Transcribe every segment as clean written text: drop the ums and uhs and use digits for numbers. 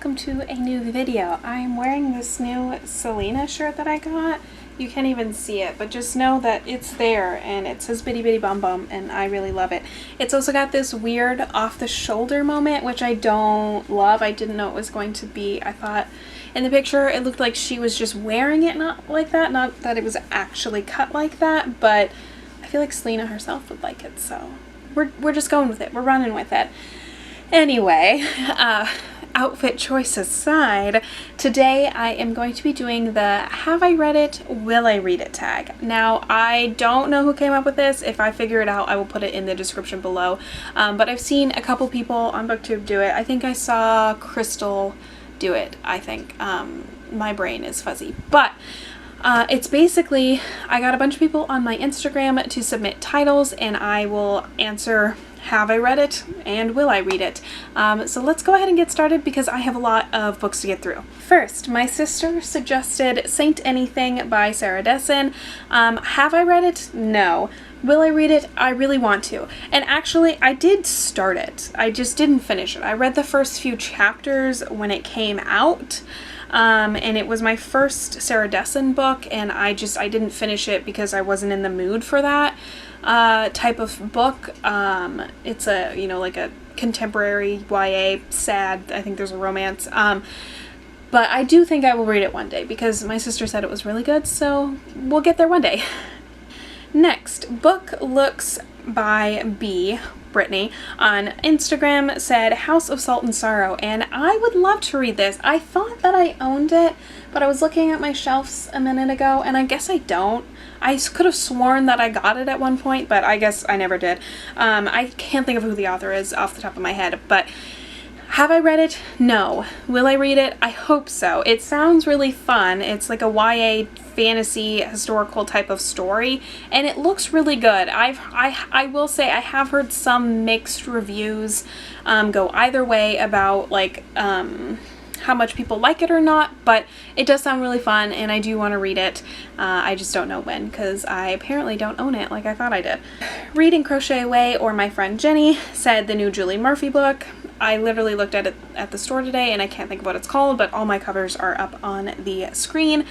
welcome to a new video. I'm wearing this new Selena shirt that I got. You can't even see it, but just know that it's there and it says Bitty Bitty Bum Bum and I really love it. It's also got this weird off the shoulder moment, which I don't love. I didn't know it was going to be. I thought in the picture it looked like she was just wearing it not like that, not that it was actually cut like that, but I feel like Selena herself would like it, so we're just going with it. We're running with it. Anyway, outfit choice aside, today I am going to be doing the have I read it, will I read it tag. Now, I don't know who came up with this. If I figure it out, I will put it in the description below. But I've seen a couple people on BookTube do it. I think I saw Crystal do it, I think. My brain is fuzzy. But it's basically, I got a bunch of people on my Instagram to submit titles and I will answer have I read it and will I read it. So let's go ahead and get started because I have a lot of books to get through. First, my sister suggested Saint Anything by Sarah Dessen. Have I read it? No. Will I read it? I really want to. And actually, I did start it. I just didn't finish it. I read the first few chapters when it came out. And it was my first Sarah Dessen book, and I didn't finish it because I wasn't in the mood for that type of book. It's a, like a contemporary YA, sad, I think there's a romance. But I do think I will read it one day because my sister said it was really good, so we'll get there one day. Next, Book Looks by Brittany on Instagram said House of Salt and Sorrow, and I would love to read this. I thought that I owned it, but I was looking at my shelves a minute ago and I guess I don't. I could have sworn that I got it at one point, but I guess I never did. I can't think of who the author is off the top of my head, but have I read it? No. Will I read it? I hope so. It sounds really fun. It's like a YA fantasy historical type of story and it looks really good. I will say I have heard some mixed reviews go either way about like how much people like it or not, but it does sound really fun and I do want to read it. I just don't know when because I apparently don't own it like I thought I did. Reading Crochet Away, or my friend Jenny said the new Julie Murphy book. I literally looked at it at the store today and I can't think of what it's called, but all my covers are up on the screen.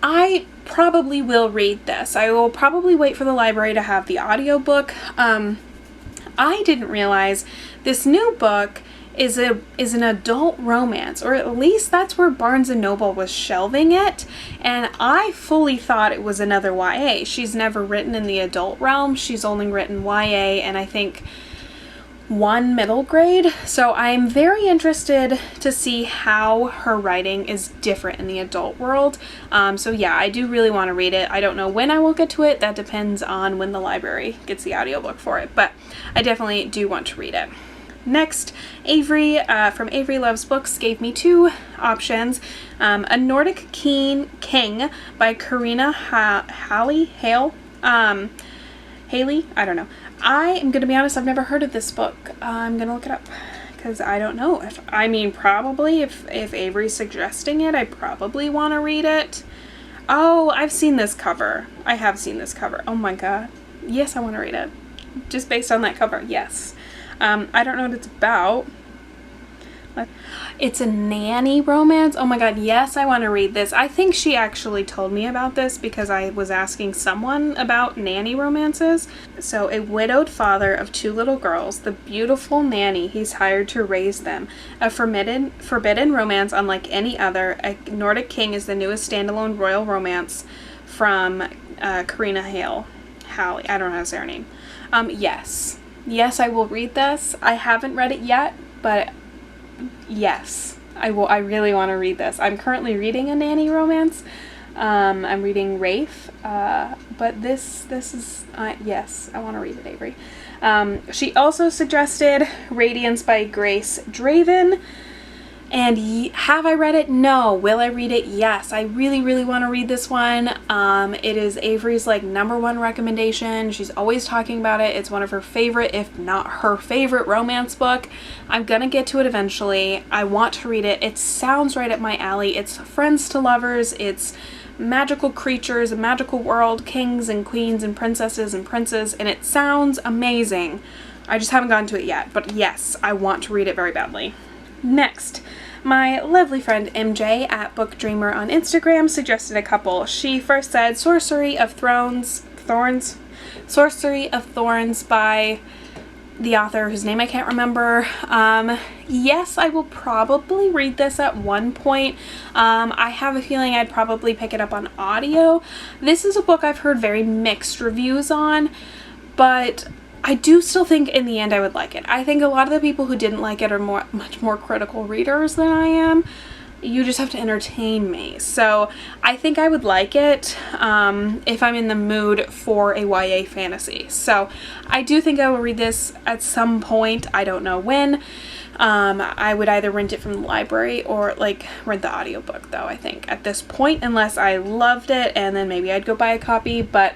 I probably will read this. I will probably wait for the library to have the audiobook. I didn't realize this new book is an adult romance, or at least that's where Barnes & Noble was shelving it, and I fully thought it was another YA. She's never written in the adult realm. She's only written YA and I think one middle grade, so I'm very interested to see how her writing is different in the adult world. So yeah, I do really want to read it. I don't know when I will get to it. That depends on when the library gets the audiobook for it, but I definitely do want to read it. Next, Avery from Avery Loves Books gave me two options. A Nordic King by Karina Haley, I don't know. I am going to be honest, I've never heard of this book. I'm going to look it up because I don't know. Probably if Avery's suggesting it, I probably want to read it. Oh, I've seen this cover. I have seen this cover. Oh my god. Yes, I want to read it. Just based on that cover, yes. I don't know what it's about. It's a nanny romance. Oh my god, yes, I want to read this. I think she actually told me about this because I was asking someone about nanny romances. So, a widowed father of two little girls, the beautiful nanny he's hired to raise them. A forbidden romance unlike any other. A Nordic King is the newest standalone royal romance from Karina Halley. I don't know how to say her name. Yes. Yes, I will read this. I haven't read it yet, but yes, I will. I really want to read this. I'm currently reading a nanny romance. I'm reading Rafe, but this is, yes, I want to read it, Avery. She also suggested Radiance by Grace Draven. And have I read it? No. Will I read it? Yes. I really, really want to read this one. It is Avery's #1 recommendation. She's always talking about it. It's one of her favorite, if not her favorite, romance book. I'm gonna get to it eventually. I want to read it. It sounds right up my alley. It's friends to lovers. It's magical creatures, a magical world, kings and queens and princesses and princes, and it sounds amazing. I just haven't gotten to it yet, but yes, I want to read it very badly. Next, My lovely friend MJ at Book Dreamer on Instagram suggested a couple. She first said Sorcery of Thorns by the author whose name I can't remember. Yes, I will probably read this at one point. I have a feeling I'd probably pick it up on audio. This is a book I've heard very mixed reviews on, but I do still think in the end I would like it. I think a lot of the people who didn't like it are much more critical readers than I am. You just have to entertain me. So I think I would like it if I'm in the mood for a YA fantasy. So I do think I will read this at some point. I don't know when. I would either rent it from the library or like rent the audiobook though, I think at this point, unless I loved it, and then maybe I'd go buy a copy, but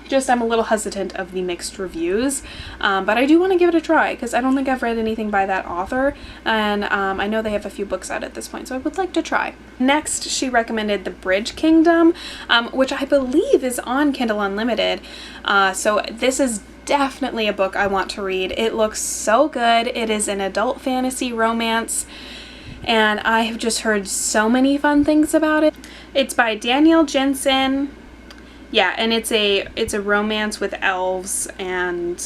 just I'm a little hesitant of the mixed reviews, but I do want to give it a try because I don't think I've read anything by that author, and I know they have a few books out at this point, so I would like to try. Next, she recommended The Bridge Kingdom, which I believe is on Kindle Unlimited, so this is definitely a book I want to read. It looks so good. It is an adult fantasy romance, and I have just heard so many fun things about it. It's by Danielle Jensen. Yeah, and it's a romance with elves and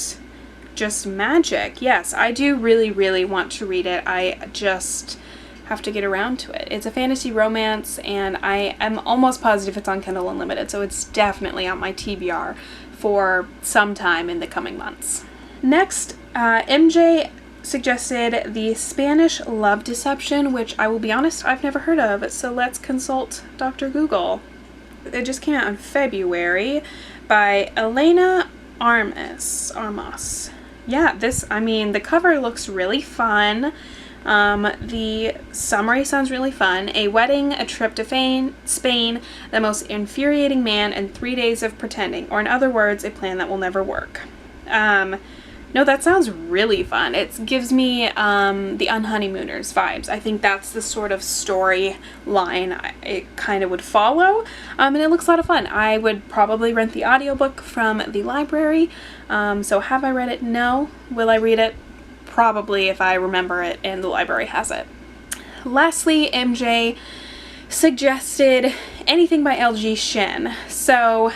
just magic. Yes, I do really, really want to read it. I just have to get around to it. It's a fantasy romance, and I am almost positive it's on Kindle Unlimited, so it's definitely on my TBR for some time in the coming months. Next, MJ suggested The Spanish Love Deception, which I will be honest, I've never heard of, so let's consult Dr. Google. It just came out in February by Elena Armas. Yeah, the cover looks really fun. The summary sounds really fun. A wedding, a trip to Spain, the most infuriating man, and 3 days of pretending. Or in other words, a plan that will never work. No, that sounds really fun. It gives me the Unhoneymooners vibes. I think that's the sort of storyline it kind of would follow. And it looks a lot of fun. I would probably rent the audiobook from the library. So have I read it? No. Will I read it? Probably, if I remember it and the library has it. Lastly, MJ suggested anything by LG Shin. So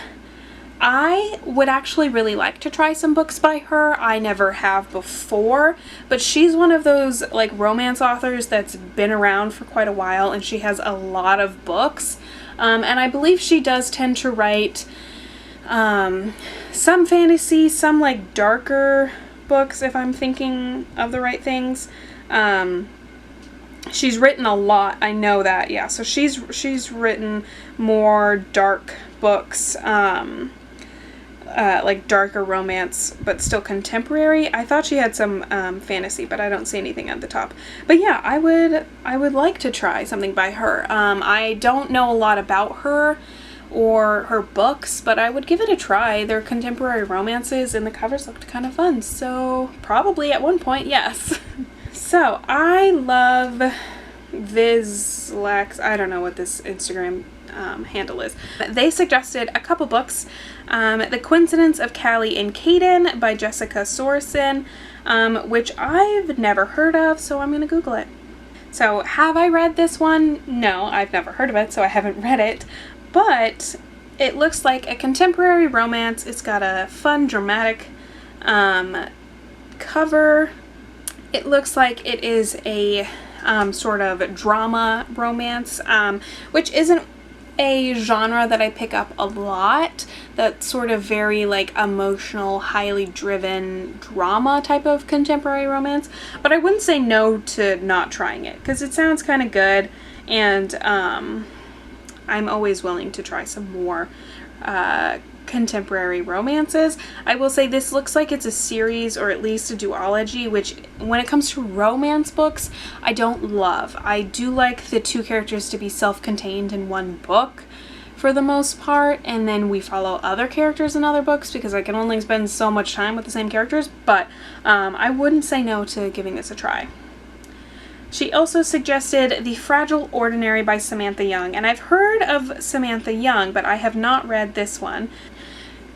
I would actually really like to try some books by her. I never have before, but she's one of those like romance authors that's been around for quite a while, and she has a lot of books. And I believe she does tend to write some fantasy, some like darker books, if I'm thinking of the right things. She's written a lot, I know that, yeah. So she's written more dark books, like darker romance, but still contemporary. I thought she had some fantasy, but I don't see anything at the top. But yeah, I would like to try something by her. I don't know a lot about her or her books, but I would give it a try. They're contemporary romances and the covers looked kind of fun, so probably at one point, yes. So I love Vizlex, I don't know what this Instagram handle is. They suggested a couple books. The Coincidence of Cali and Cayden by Jessica Sorsen, which I've never heard of, so I'm gonna Google it. So have I read this one? No, I've never heard of it, so I haven't read it. But it looks like a contemporary romance. It's got a fun, dramatic cover. It looks like it is a sort of drama romance, which isn't a genre that I pick up a lot. That sort of very like emotional, highly driven drama type of contemporary romance. But I wouldn't say no to not trying it, because it sounds kind of good, and I'm always willing to try some more contemporary romances. I will say this looks like it's a series, or at least a duology, which when it comes to romance books, I don't love. I do like the two characters to be self-contained in one book for the most part, and then we follow other characters in other books because I can only spend so much time with the same characters, but I wouldn't say no to giving this a try. She also suggested The Fragile Ordinary by Samantha Young, and I've heard of Samantha Young, but I have not read this one.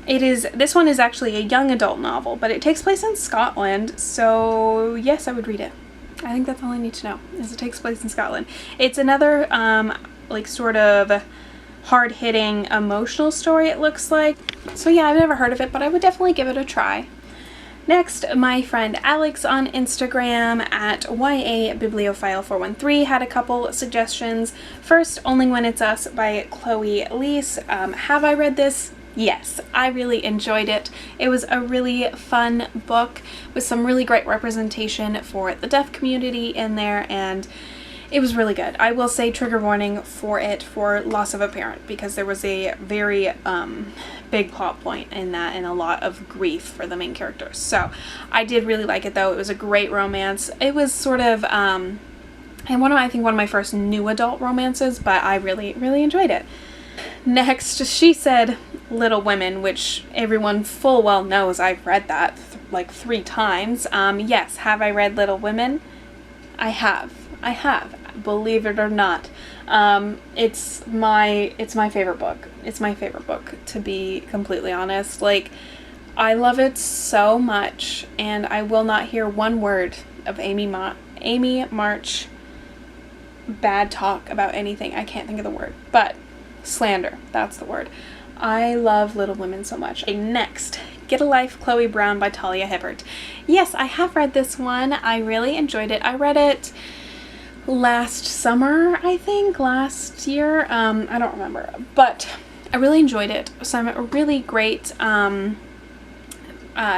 This one is actually a young adult novel, but it takes place in Scotland, so yes, I would read it. I think that's all I need to know, is it takes place in Scotland. It's another like sort of hard-hitting emotional story, it looks like. So yeah, I've never heard of it, but I would definitely give it a try. Next, my friend Alex on Instagram at YABibliophile413 had a couple suggestions. First, Only When It's Us by Chloe Leese. Have I read this? Yes, I really enjoyed it. It was a really fun book with some really great representation for the deaf community in there, and it was really good. I will say trigger warning for it for loss of a parent, because there was a very big plot point in that and a lot of grief for the main characters. So I did really like it though. It was a great romance. It was sort of and I think one of my first new adult romances, but I really enjoyed it. Next, she said Little Women, which everyone full well knows I've read that like 3 times. Yes, have I read Little Women? I have, believe it or not. It's my favorite book. It's my favorite book, to be completely honest. Like, I love it so much, and I will not hear one word of Amy March bad talk about anything. I can't think of the word, but slander, that's the word. I love Little Women so much. Okay, next, Get a Life, Chloe Brown by Talia Hibbert. Yes, I have read this one. I really enjoyed it. I read it last summer, I think, last year. I don't remember, but I really enjoyed it. Some really great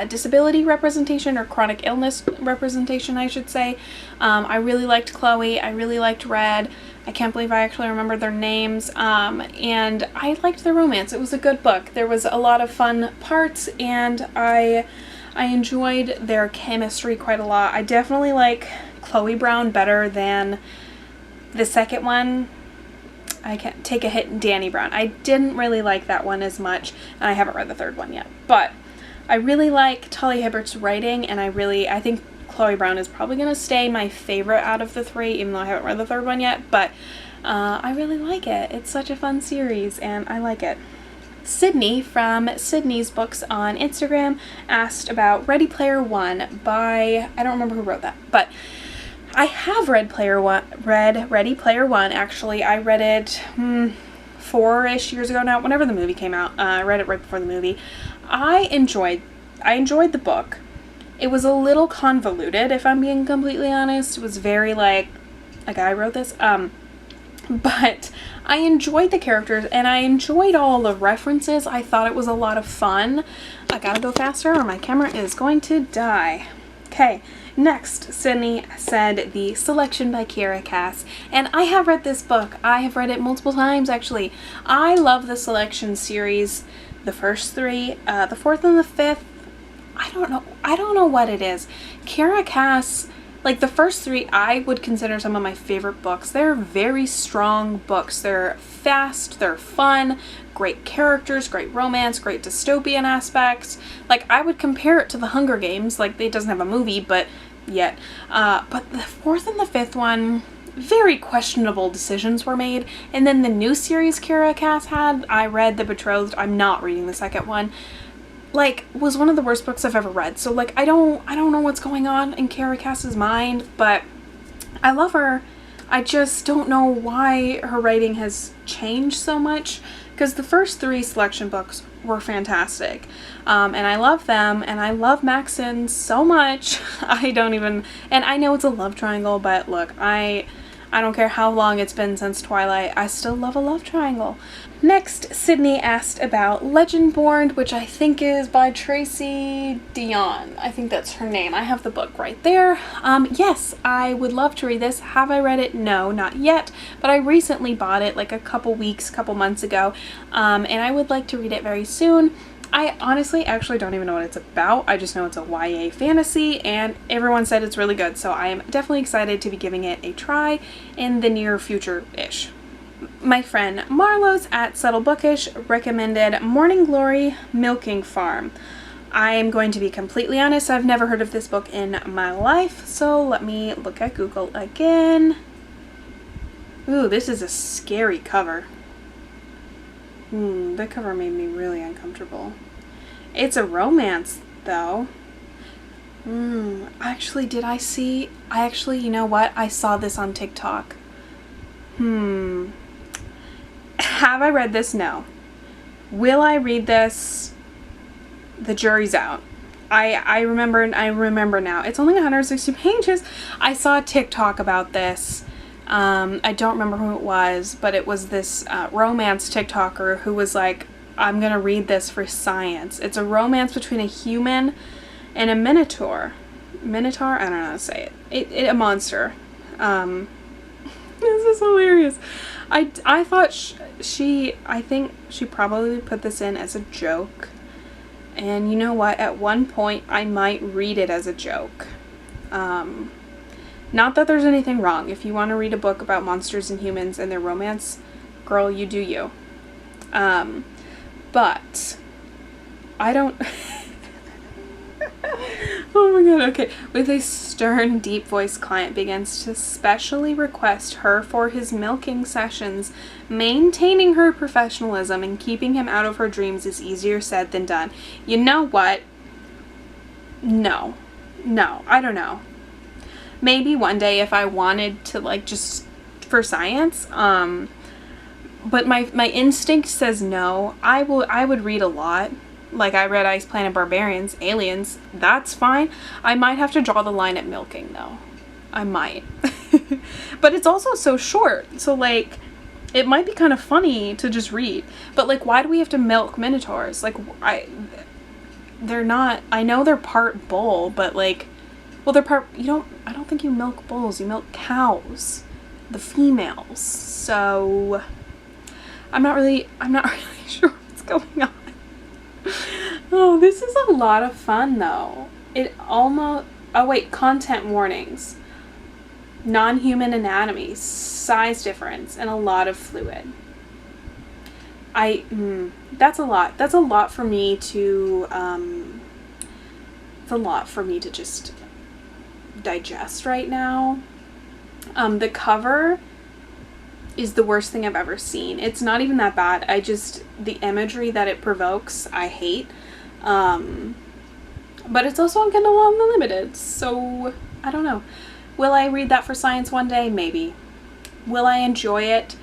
disability representation, or chronic illness representation, I should say. I really liked Chloe. I really liked Red. I can't believe I actually remember their names. And I liked the romance. It was a good book. There was a lot of fun parts, and I enjoyed their chemistry quite a lot. I definitely like Chloe Brown better than the second one. I can't take a hit, Danny Brown. I didn't really like that one as much, and I haven't read the third one yet. But I really like Talia Hibbert's writing, and I think Chloe Brown is probably going to stay my favorite out of the 3, even though I haven't read the third one yet. But I really like it. It's such a fun series, and I like it. Sydney from Sydney's Books on Instagram asked about Ready Player One by, I don't remember who wrote that, but I have read Ready Player One, actually. I read it 4-ish years ago now, whenever the movie came out. I read it right before the movie. I enjoyed the book. It was a little convoluted, if I'm being completely honest. It was very like a guy wrote this. But I enjoyed the characters, and I enjoyed all the references. I thought it was a lot of fun. I gotta go faster or my camera is going to die. Okay, next, Sydney said The Selection by Kiera Cass, and I have read this book. I have read it multiple times, actually. I love the Selection series, the first 3, the 4th and the 5th. I don't know what it is. Kiera Cass, like the first 3, I would consider some of my favorite books. They're very strong books. They're fast, they're fun, great characters, great romance, great dystopian aspects. Like, I would compare it to The Hunger Games. Like, it doesn't have a movie, but yet. But the 4th and the 5th one, very questionable decisions were made. And then the new series Kiera Cass had, I read The Betrothed. I'm not reading the second one. Like, was one of the worst books I've ever read. So, like, I don't know what's going on in Kiera Cass's mind, but I love her. I just don't know why her writing has changed so much, because the first 3 Selection books were fantastic. And I love them, and I love Maxon so much. And I know it's a love triangle, but look, I don't care how long it's been since Twilight, I still love a love triangle. Next, Sydney asked about Legendborn, which I think is by Tracy Dion. I think that's her name. I have the book right there. Yes, I would love to read this. Have I read it? No, not yet, but I recently bought it like a couple months ago, and I would like to read it very soon. I honestly actually don't even know what it's about. I just know it's a YA fantasy, and everyone said it's really good, so I am definitely excited to be giving it a try in the near future-ish. My friend Marlowe's at Subtle Bookish recommended Morning Glory Milking Farm. I am going to be completely honest, I've never heard of this book in my life, so let me look at Google again. Ooh, this is a scary cover. The cover made me really uncomfortable. It's a romance, though. Actually, you know what? I saw this on TikTok. Have I read this? No. Will I read this? The jury's out. I remember now. It's only 160 pages. I saw a TikTok about this. I don't remember who it was, but it was this romance TikToker who was like, I'm gonna read this for science. It's a romance between a human and a minotaur. Minotaur? I don't know how to say it. A monster. This is hilarious. I thought I think she probably put this in as a joke. And you know what? At one point, I might read it as a joke. Not that there's anything wrong. If you want to read a book about monsters and humans and their romance, girl, you do you. But I don't... Oh my god, okay. With a stern, deep voice, client begins to specially request her for his milking sessions. Maintaining her professionalism and keeping him out of her dreams is easier said than done. You know what? No, I don't know. Maybe one day if I wanted to, like, just for science, but my instinct says no. I would read a lot. Like, I read Ice Planet Barbarians, Aliens, that's fine. I might have to draw the line at milking, though. I might. But it's also so short, so, like, it might be kind of funny to just read. But, like, why do we have to milk minotaurs? Like, they're not, I know they're part bull, but, like, well, they're part, I don't think you milk bulls, you milk cows. The females. So, I'm not really sure what's going on. Oh, this is a lot of fun, though. Oh wait, content warnings. Non-human anatomy, size difference, and a lot of fluid. That's a lot. That's a lot for me to, it's a lot for me to just digest right now. The cover is the worst thing I've ever seen. It's not even that bad. The imagery that it provokes, I hate. But it's also on Kindle Unlimited, so I don't know. Will I read that for science one day? Maybe. Will I enjoy it?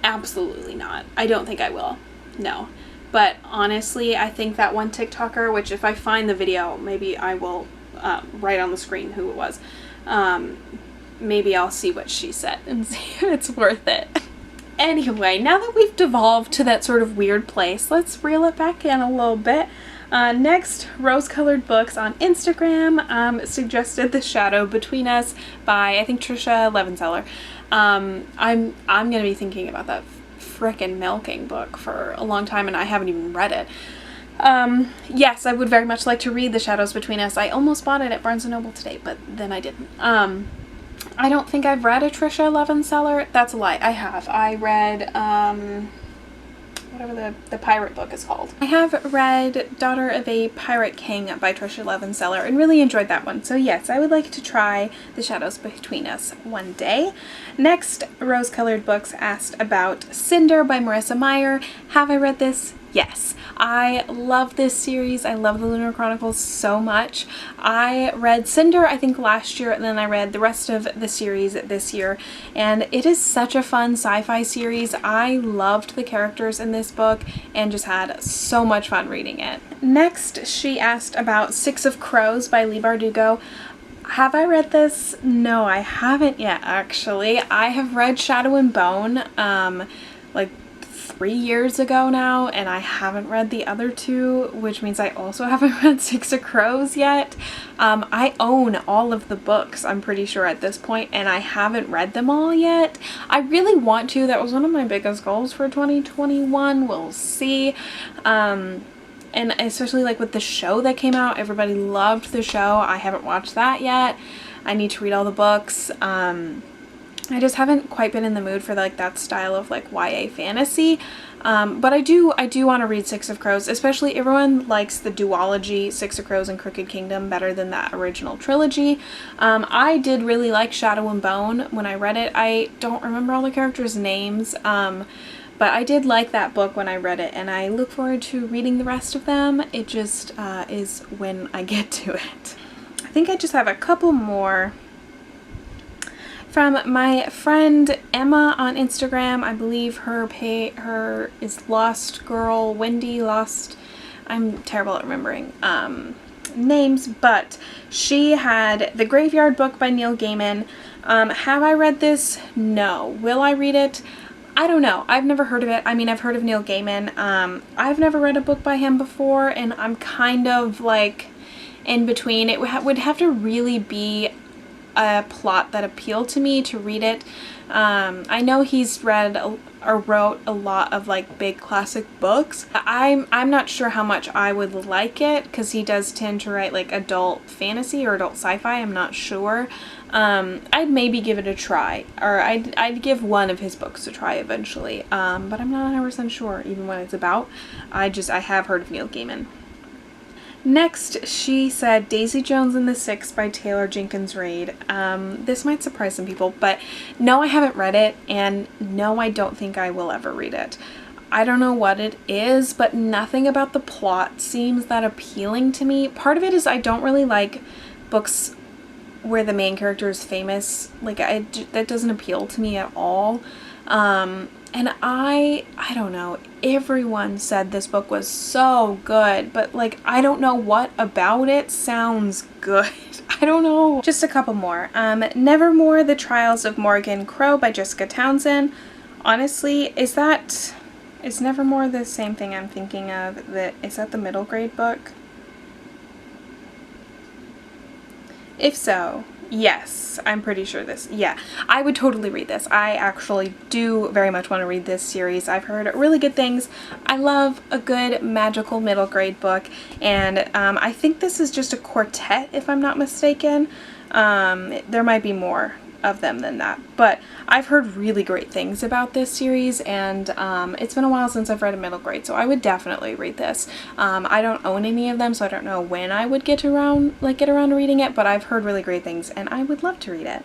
Absolutely not. I don't think I will. No. But honestly, I think that one TikToker, which if I find the video, maybe I will write on the screen who it was. Maybe I'll see what she said and see if it's worth it. Anyway, now that we've devolved to that sort of weird place, let's reel it back in a little bit. Next, Rose Colored Books on Instagram suggested The Shadow Between Us by, I think, Trisha Levenseller. I'm gonna be thinking about that frickin' milking book for a long time, and I haven't even read it. Yes, I would very much like to read The Shadows Between Us. I almost bought it at Barnes & Noble today, but then I didn't. I don't think I've read a Trisha Levenseller. That's a lie. I have. I read, whatever the pirate book is called. I have read Daughter of a Pirate King by Trisha Levenseller and really enjoyed that one. So yes, I would like to try The Shadows Between Us one day. Next, Rose Colored Books asked about Cinder by Marissa Meyer. Have I read this? Yes. I love this series. I love the Lunar Chronicles so much. I read Cinder, I think, last year, and then I read the rest of the series this year, and it is such a fun sci-fi series. I loved the characters in this book and just had so much fun reading it. Next, she asked about Six of Crows by Leigh Bardugo. Have I read this? No, I haven't yet, actually. I have read Shadow and Bone, like 3 years ago now, and I haven't read the other two, which means I also haven't read Six of Crows yet. I own all of the books, I'm pretty sure at this point, and I haven't read them all yet. I really want to. That was one of my biggest goals for 2021. We'll see. And especially like with the show that came out, everybody loved the show. I haven't watched that yet. I need to read all the books. I just haven't quite been in the mood for like that style of like YA fantasy. But I do want to read Six of Crows, especially everyone likes the duology Six of Crows and Crooked Kingdom better than that original trilogy. I did really like Shadow and Bone when I read it. I don't remember all the characters' names, but I did like that book when I read it, and I look forward to reading the rest of them. It just is when I get to it. I think I just have a couple more from my friend Emma on Instagram. I believe her is Lost Girl Wendy Lost. I'm terrible at remembering names, but she had The Graveyard Book by Neil Gaiman. Have I read this? No. Will I read it? I don't know. I've never heard of it. I mean, I've heard of Neil Gaiman. I've never read a book by him before, and I'm kind of like in between. It would have to really be a plot that appealed to me to read it. I know he's read or wrote a lot of like big classic books. I'm not sure how much I would like it, because he does tend to write like adult fantasy or adult sci-fi. I'm not sure. I'd maybe give it a try, or I'd give one of his books a try eventually, but I'm not 100% sure even what it's about. I have heard of Neil Gaiman. Next, she said Daisy Jones and the Six by Taylor Jenkins Reid. This might surprise some people, but no, I haven't read it, and no, I don't think I will ever read it. I don't know what it is, but nothing about the plot seems that appealing to me. Part of it is I don't really like books where the main character is famous. Like, that doesn't appeal to me at all. And I don't know, everyone said this book was so good, but like, I don't know what about it sounds good. I don't know. Just a couple more. Nevermore, The Trials of Morgan Crow by Jessica Townsend. Honestly, is Nevermore the same thing I'm thinking of? Is that the middle grade book? If so, yes, I'm pretty sure yeah, I would totally read this. I actually do very much want to read this series. I've heard really good things. I love a good magical middle grade book, and I think this is just a quartet, if I'm not mistaken. There might be more of them than that, but I've heard really great things about this series, and it's been a while since I've read a middle grade, so I would definitely read this. I don't own any of them, so I don't know when I would get around to reading it, but I've heard really great things, and I would love to read it.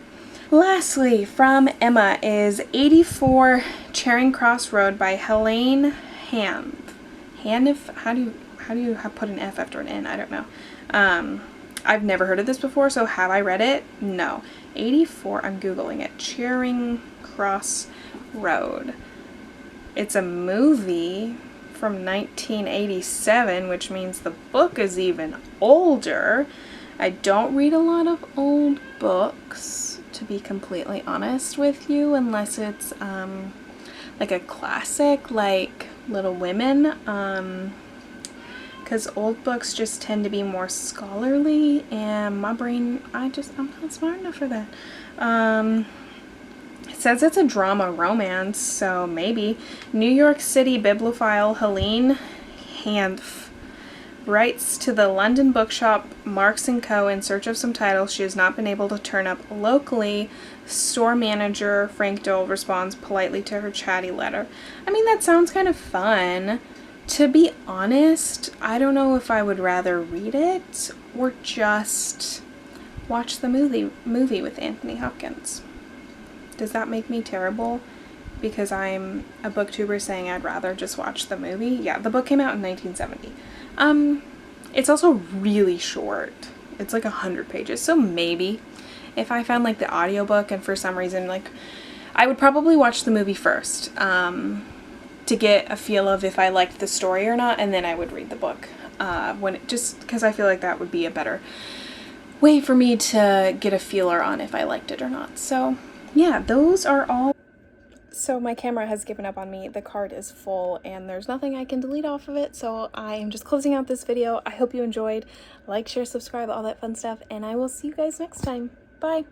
Lastly, from Emma is 84 Charing Crossroad by Helene Hanff. How do you put an F after an N? I don't know. I've never heard of this before, so have I read it? No. 84, I'm Googling it. Charing Crossroad. It's a movie from 1987, which means the book is even older. I don't read a lot of old books, to be completely honest with you, unless it's like a classic like Little Women. Because old books just tend to be more scholarly, and my brain, I'm not smart enough for that. It says it's a drama romance, so maybe. New York City bibliophile Helene Hanff writes to the London bookshop Marks & Co. in search of some titles she has not been able to turn up locally. Store manager Frank Dole responds politely to her chatty letter. I mean, that sounds kind of fun. To be honest, I don't know if I would rather read it or just watch the movie with Anthony Hopkins. Does that make me terrible because I'm a booktuber saying I'd rather just watch the movie? Yeah, the book came out in 1970. It's also really short. It's like 100 pages, so maybe if I found like the audiobook and for some reason like I would probably watch the movie first. To get a feel of if I liked the story or not, and then I would read the book just because I feel like that would be a better way for me to get a feeler on if I liked it or not. So yeah, those are all. So my camera has given up on me. The card is full and there's nothing I can delete off of it, so I am just closing out this video. I hope you enjoyed. Like, share, subscribe, all that fun stuff, and I will see you guys next time. Bye!